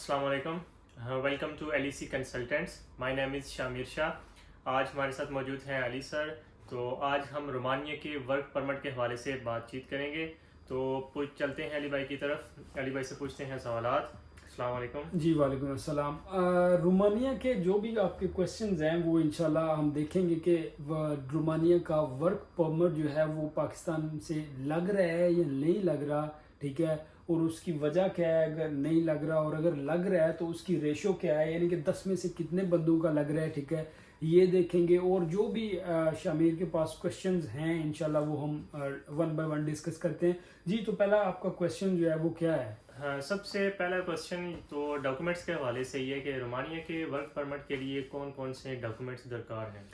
अस्सलाम वालेकुम। Welcome to LEC consultants. My name is Shamir Shah. आज हमारे साथ मौजूद हैं अली सर। तो आज हम रोमानिया के वर्क परमिट के हवाले से बातचीत करेंगे। तो चलते हैं अली भाई की तरफ। अली भाई से पूछते हैं सवालात। अस्सलाम वालेकुम। जी वालेकुम अस्सलाम। रोमानिया के जो भी आपके क्वेश्चंस हैं वो इंशाल्लाह हम देखेंगे कि रोमानिया का वर्क परमिट जो है वो पाकिस्तान से लग रहा है या नहीं लग रहा, ठीक है, और उसकी वजह क्या है अगर नहीं लग रहा, और अगर लग रहा है तो उसकी रेशो क्या है, यानी कि 10 में से कितने बंदों का लग रहा है, ठीक है, ये देखेंगे। और जो भी शामिर के पास क्वेश्चंस हैं इंशाल्लाह वो हम वन बाय वन डिस्कस करते हैं। जी, तो पहला आपका क्वेश्चन जो है वो क्या है? हाँ, सबसे पहला क्वेश्चन तो डॉक्यूमेंट्स के हवाले से ये है कि रोमानिया के वर्क परमिट के लिए कौन कौन से डॉक्यूमेंट्स दरकार हैं।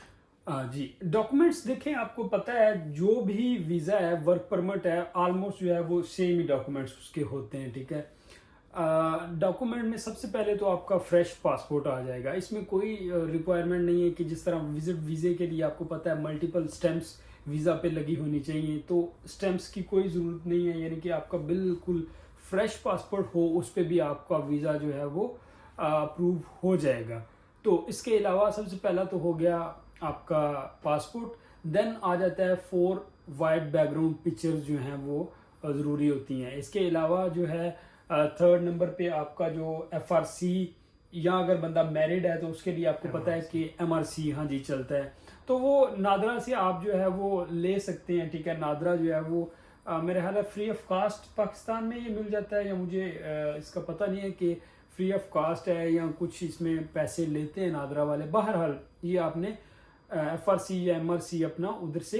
जी, डॉक्यूमेंट्स देखें, आपको पता है जो भी वीज़ा है, वर्क परमिट है, ऑलमोस्ट जो है वो सेम ही डॉक्यूमेंट्स उसके होते हैं, ठीक है। डॉक्यूमेंट में सबसे पहले तो आपका फ्रेश पासपोर्ट आ जाएगा। इसमें कोई रिक्वायरमेंट नहीं है कि जिस तरह विजिट वीज़े के लिए आपको पता है मल्टीपल स्टैम्प्स वीज़ा पे लगी होनी चाहिए, तो स्टैम्प्स की कोई ज़रूरत नहीं है। यानी कि आपका बिल्कुल फ्रेश पासपोर्ट हो, उस पर भी आपका वीज़ा जो है वो अप्रूव हो जाएगा। तो इसके अलावा सबसे पहला तो हो गया आपका पासपोर्ट। देन आ जाता है 4 वाइट बैकग्राउंड पिक्चर्स जो हैं वो ज़रूरी होती हैं। इसके अलावा जो है थर्ड नंबर पे आपका जो FRC, या अगर बंदा मैरिड है तो उसके लिए आपको पता है कि MRC, हाँ जी, चलता है। तो वो नादरा से आप जो है वो ले सकते हैं, ठीक है। नादरा जो है वो मेरे ख्याल है फ्री ऑफ कास्ट पाकिस्तान में ये मिल जाता है, या मुझे इसका पता नहीं है कि फ्री ऑफ कास्ट है या कुछ इसमें पैसे लेते हैं नादरा वाले। बहरहाल ये आपने FRC या MRC अपना उधर से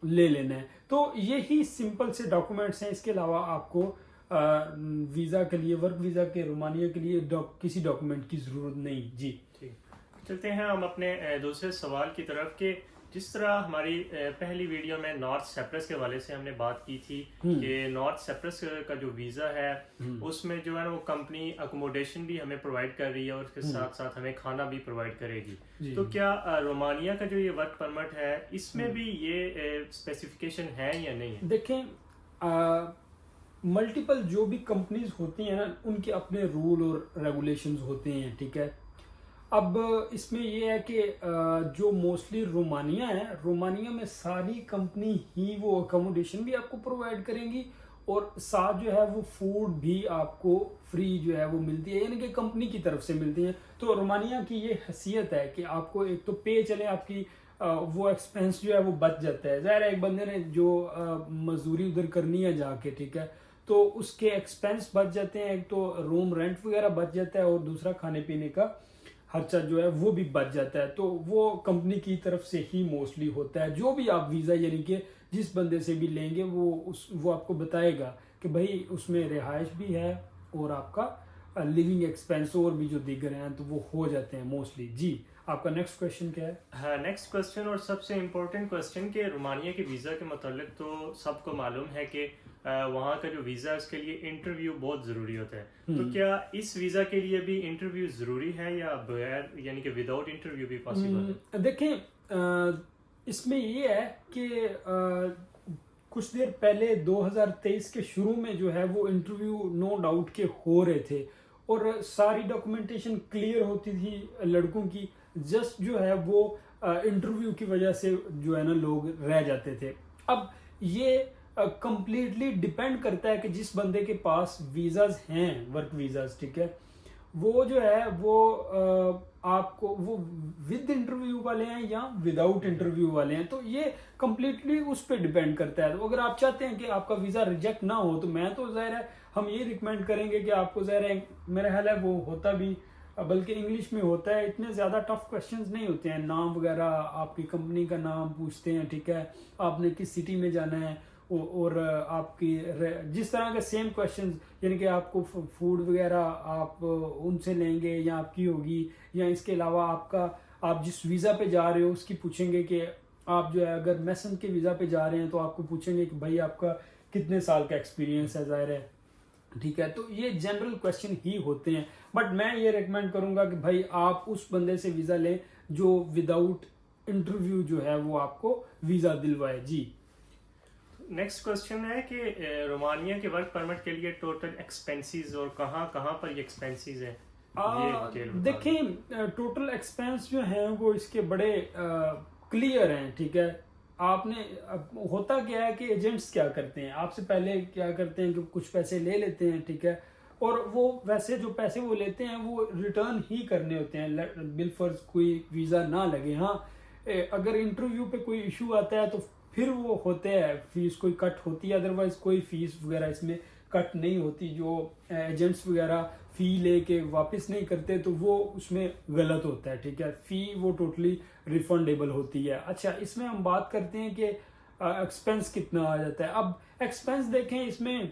ले लेना है। तो यही सिंपल से डॉक्यूमेंट्स हैं। इसके अलावा आपको वीज़ा के लिए, वर्क वीज़ा के रोमानिया के लिए किसी डॉक्यूमेंट की ज़रूरत नहीं। जी ठीक, चलते हैं हम अपने दूसरे सवाल की तरफ के जिस तरह हमारी पहली वीडियो में नॉर्थ साइप्रस के हवाले से हमने बात की थी कि नॉर्थ साइप्रस का जो वीज़ा है उसमें जो है ना वो कंपनी अकोमोडेशन भी हमें प्रोवाइड कर रही है और उसके साथ साथ हमें खाना भी प्रोवाइड करेगी। तो क्या रोमानिया का जो ये वर्क परमिट है इसमें भी ये स्पेसिफिकेशन है या नहीं है? देखें, मल्टीपल जो भी कंपनीज होती हैं ना उनके अपने रूल और रेगुलेशंस होते हैं, ठीक है। अब इसमें ये है कि जो मोस्टली रोमानिया है, रोमानिया में सारी कंपनी ही वो अकोमोडेशन भी आपको प्रोवाइड करेंगी और साथ जो है वो फूड भी आपको फ्री जो है वो मिलती है, यानी कि कंपनी की तरफ से मिलती है। तो रोमानिया की ये हैसियत है कि आपको एक तो पे चले, आपकी वो एक्सपेंस जो है वो बच जाता है। ज़ाहिर है एक बंदे ने जो मजदूरी उधर करनी है जाके, ठीक है, तो उसके एक्सपेंस बच जाते हैं। एक तो रूम रेंट वगैरह बच जाता है और दूसरा खाने पीने का खर्चा जो है वो भी बच जाता है। तो वो कंपनी की तरफ से ही मोस्टली होता है। जो भी आप वीज़ा यानी कि जिस बंदे से भी लेंगे वो आपको बताएगा कि भाई उसमें रिहाइश भी है और आपका लिविंग एक्सपेंस और भी जो दीगर हैं तो वो हो जाते हैं मोस्टली। जी, आपका नेक्स्ट क्वेश्चन क्या है? हाँ, नेक्स्ट क्वेश्चन और सबसे इम्पोर्टेंट क्वेश्चन के रोमानिया के वीज़ा के मतलब तो सबको मालूम है कि वहाँ का जो वीज़ा है उसके लिए इंटरव्यू बहुत ज़रूरी होता है। तो क्या इस वीज़ा के लिए भी इंटरव्यू ज़रूरी है या बगैर यानी कि विदाउट इंटरव्यू भी पॉसिबल है? देखें, इसमें ये है कि कुछ देर पहले 2023 के शुरू में जो है वो इंटरव्यू नो डाउट के हो रहे थे और सारी डॉक्यूमेंटेशन क्लियर होती थी लड़कों की। जस्ट जो है वो इंटरव्यू की वजह से जो है ना लोग रह जाते थे। अब ये कंप्लीटली डिपेंड करता है कि जिस बंदे के पास वीज़ाज हैं, वर्क वीज़ाज, ठीक है, वो जो है वो आपको वो विद इंटरव्यू वाले हैं या विदाउट इंटरव्यू वाले हैं, तो ये कंप्लीटली उस पर डिपेंड करता है। तो अगर आप चाहते हैं कि आपका वीज़ा रिजेक्ट ना हो तो मैं तो ज़ाहिर है हम ये रिकमेंड करेंगे कि आपको, ज़ाहिर है मेरा ख्याल है वो होता भी बल्कि इंग्लिश में होता है, इतने ज़्यादा टफ क्वेश्चंस नहीं होते हैं। नाम वगैरह, आपकी कंपनी का नाम पूछते हैं, ठीक है, आपने किस सिटी में जाना है और आपकी जिस तरह के सेम क्वेश्चंस, यानी कि आपको फूड वगैरह आप उनसे लेंगे या आपकी होगी, या इसके अलावा आप जिस वीज़ा पे जा रहे हो उसकी पूछेंगे कि आप जो है अगर मैसन के वीज़ा पे जा रहे हैं तो आपको पूछेंगे कि भाई आपका कितने साल का एक्सपीरियंस है, ज़ाहिर है, ठीक है। तो ये जनरल क्वेश्चन ही होते हैं, बट मैं ये रिकमेंड करूंगा कि भाई आप उस बंदे से वीज़ा लें जो विदाउट इंटरव्यू जो है वो आपको वीज़ा दिलवाए। जी, नेक्स्ट क्वेश्चन है कि रोमानिया के वर्क परमिट के लिए टोटल एक्सपेंसेस और कहाँ कहाँ पर ये एक्सपेंसेस हैं। डिटेल बता देखें टोटल एक्सपेंस जो हैं वो इसके बड़े क्लियर हैं, ठीक है। आपने होता क्या है कि एजेंट्स क्या करते हैं, आपसे पहले क्या करते हैं कि कुछ पैसे ले लेते हैं, ठीक है, और वो वैसे जो पैसे वो लेते हैं वो रिटर्न ही करने होते हैं, बिलफर्ज कोई वीज़ा ना लगे। हाँ, अगर इंटरव्यू पे कोई इशू आता है तो फिर वो होते हैं, फीस कोई कट होती है, अदरवाइज कोई फीस वगैरह इसमें कट नहीं होती। जो एजेंट्स वगैरह फ़ी लेके वापस नहीं करते तो वो उसमें गलत होता है, ठीक है। फ़ी वो टोटली रिफंडेबल होती है। अच्छा, इसमें हम बात करते हैं कि एक्सपेंस कितना आ जाता है। अब एक्सपेंस देखें, इसमें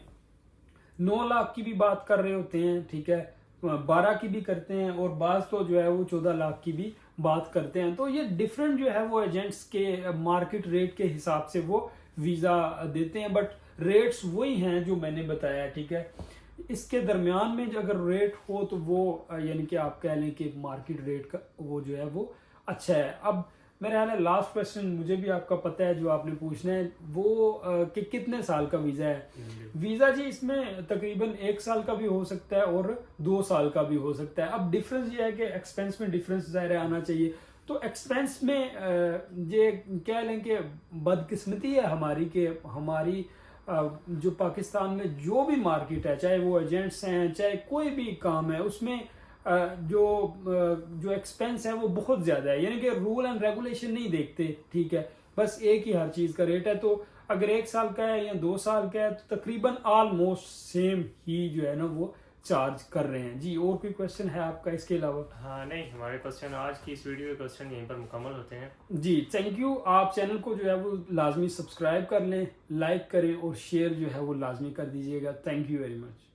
9 लाख की भी बात कर रहे होते हैं, ठीक है, 12 की भी करते हैं, और बाज़ तो जो है वो 14 लाख की भी बात करते हैं। तो ये डिफरेंट जो है वो एजेंट्स के मार्केट रेट के हिसाब से वो वीज़ा देते हैं, बट रेट्स वही हैं जो मैंने बताया, ठीक है। इसके दरमियान में जो अगर रेट हो तो वो यानी कि आप कह लें कि मार्केट रेट का वो जो है वो अच्छा है। अब मेरा ख्याल है लास्ट क्वेश्चन मुझे भी आपका पता है जो आपने पूछना है वो कि कितने साल का वीज़ा है। वीज़ा जी इसमें तकरीबन 1 साल का भी हो सकता है और 2 साल का भी हो सकता है। अब डिफरेंस ये है कि एक्सपेंस में डिफरेंस ज़ाहिर आना चाहिए। तो एक्सपेंस में ये कह लें कि बदकिस्मती है हमारी कि हमारी जो पाकिस्तान में जो भी मार्केट है, चाहे वो एजेंट्स हैं चाहे कोई भी काम है, उसमें जो एक्सपेंस है वो बहुत ज़्यादा है, यानी कि रूल एंड रेगुलेशन नहीं देखते, ठीक है, बस एक ही हर चीज़ का रेट है। तो अगर 1 साल का है या 2 साल का है तो तकरीबन ऑलमोस्ट सेम ही जो है ना वो चार्ज कर रहे हैं। जी, और कोई क्वेश्चन है आपका इसके अलावा? हाँ नहीं, हमारे क्वेश्चन आज की इस वीडियो के क्वेश्चन यहीं पर मुकम्मल होते हैं। जी, थैंक यू। आप चैनल को जो है वो लाजमी सब्सक्राइब कर लें, लाइक करें और शेयर जो है वो लाजमी कर दीजिएगा। Thank you very much.